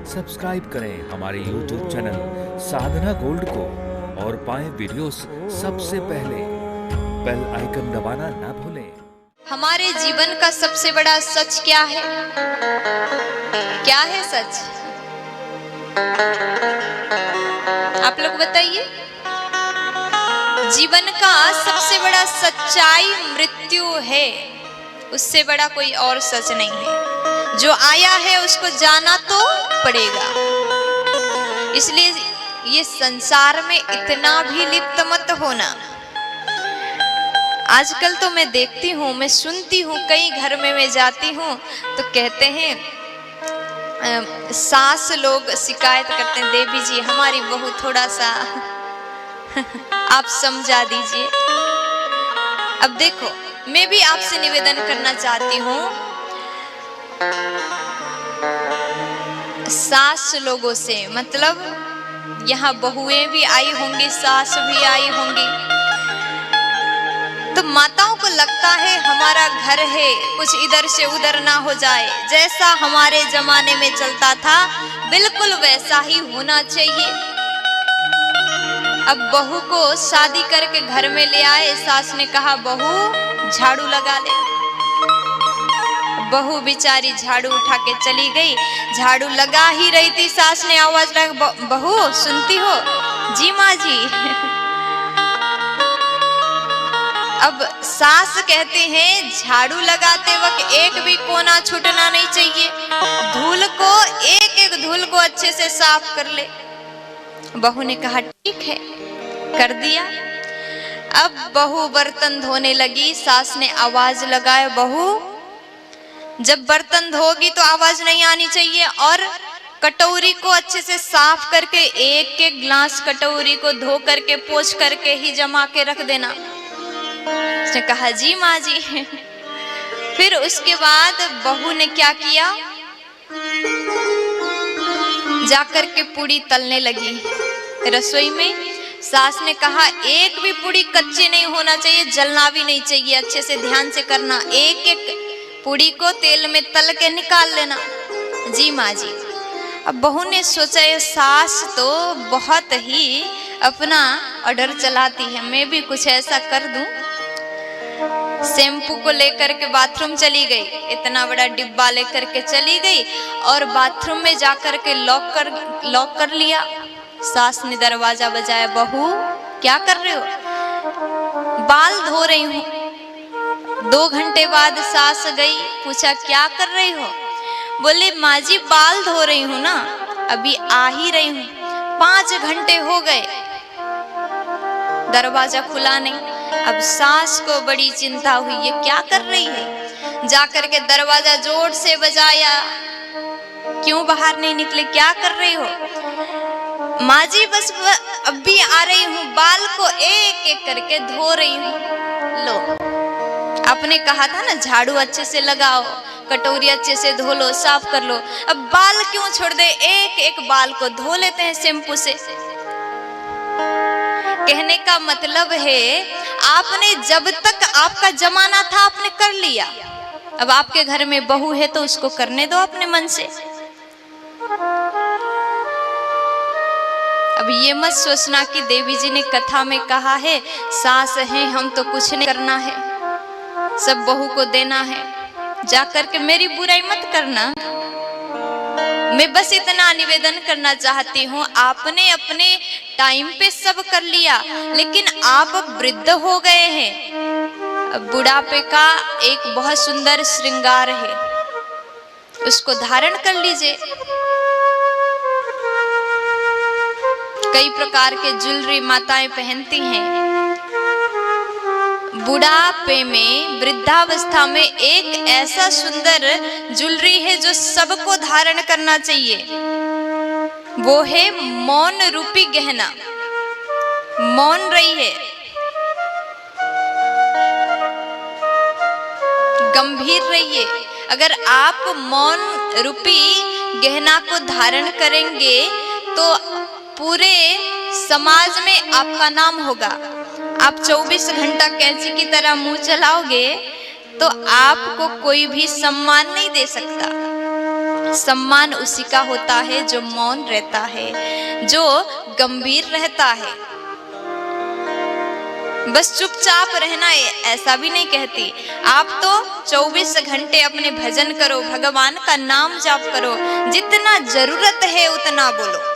Subscribe करें हमारे YouTube channel साधना gold को और पाएं वीडियोस सबसे पहले। बेल आइकन दबाना ना भूलें। हमारे जीवन का सबसे बड़ा सच क्या है? क्या है सच? आप लोग बताइए। जीवन का सबसे बड़ा सच्चाई मृत्यु है, उससे बड़ा कोई और सच नहीं है। जो आया है उसको जाना तो पड़ेगा। इसलिए ये संसार में इतना भी लिप्त मत होना। आजकल तो मैं देखती हूँ, मैं सुनती हूँ, कई घर में मैं जाती हूँ तो कहते हैं, सास लोग शिकायत करते हैं, देवी जी हमारी बहू थोड़ा सा आप समझा दीजिए। अब देखो, मैं भी आपसे निवेदन करना चाहती हूँ, सास लोगों से, मतलब यहाँ बहुएं भी आई होंगी, सास भी आई होंगी, तो माताओं को लगता है हमारा घर है, कुछ इधर से उधर ना हो जाए। जैसा हमारे जमाने में चलता था बिल्कुल वैसा ही होना चाहिए। अब बहू को शादी करके घर में ले आए, सास ने कहा बहू झाड़ू लगा ले। बहू बेचारी झाड़ू उठा के चली गई, झाड़ू लगा ही रही थी, सास ने आवाज लगा, बहू सुनती हो? जी माँ जी। अब सास कहते हैं झाड़ू लगाते वक्त एक भी कोना छूटना नहीं चाहिए, धूल को एक एक धूल को अच्छे से साफ कर ले। बहू ने कहा ठीक है, कर दिया। अब बहू बर्तन धोने लगी, सास ने आवाज लगाया, बहू जब बर्तन धोगी तो आवाज नहीं आनी चाहिए, और कटोरी को अच्छे से साफ करके एक एक ग्लास कटोरी को धो करके पोंछ करके ही जमा के रख देना। उसने कहा जी माँ जी। फिर उसके बाद बहू ने क्या किया, जाकर के पूड़ी तलने लगी रसोई में। सास ने कहा एक भी पूड़ी कच्ची नहीं होना चाहिए, जलना भी नहीं चाहिए, अच्छे से ध्यान से करना, एक एक पूड़ी को तेल में तल के निकाल लेना। जी माँ जी। अब बहू ने सोचा ये सास तो बहुत ही अपना ऑर्डर चलाती है, मैं भी कुछ ऐसा कर दूं। शैम्पू को लेकर के बाथरूम चली गई, इतना बड़ा डिब्बा लेकर के चली गई और बाथरूम में जाकर के लॉक कर लिया। सास ने दरवाजा बजाया, बहू क्या कर रहे हो? बाल धो रही हूँ। 2 घंटे बाद सास गई, पूछा क्या कर रही हो? बोले माँ जी बाल धो रही हूँ ना, अभी आ ही रही हूँ, 5 घंटे हो गए, दरवाजा खुला नहीं। अब सास को बड़ी चिंता हुई, ये क्या कर रही है? जाकर के दरवाजा जोर से बजाया, क्यों बाहर नहीं निकले, क्या कर रही हो? माँ जी बस अभी आ रही हूँ, बाल को एक एक करके धो रही हूँ। लो, आपने कहा था ना झाड़ू अच्छे से लगाओ, कटोरी अच्छे से धो लो, साफ कर लो, अब बाल क्यों छोड़ दे, एक एक बाल को धो लेते हैं शैम्पू से। कहने का मतलब है आपने जब तक आपका जमाना था आपने कर लिया, अब आपके घर में बहू है तो उसको करने दो अपने मन से। अब ये मत सोचना कि देवी जी ने कथा में कहा है सास है हम तो कुछ नहीं करना है, सब बहू को देना है, जाकर के मेरी बुराई मत करना। मैं बस इतना निवेदन करना चाहती हूँ, आपने अपने टाइम पे सब कर लिया, लेकिन आप वृद्ध हो गए हैं। बुढ़ापे का एक बहुत सुंदर श्रृंगार है, उसको धारण कर लीजिए। कई प्रकार के ज्वेलरी माताएं पहनती हैं। बुढ़ापे में, वृद्धावस्था में एक ऐसा सुंदर ज्वेलरी है जो सबको धारण करना चाहिए, वो है मौन रूपी गहना। मौन रही है, गंभीर रहिए। अगर आप मौन रूपी गहना को धारण करेंगे तो पूरे समाज में आपका नाम होगा। आप 24 घंटा कैंची की तरह मुंह चलाओगे तो आपको कोई भी सम्मान नहीं दे सकता। सम्मान उसी का होता है जो मौन रहता है, जो गंभीर रहता है। बस चुपचाप रहना है ऐसा भी नहीं कहती। आप तो 24 घंटे अपने भजन करो, भगवान का नाम जाप करो, जितना जरूरत है उतना बोलो।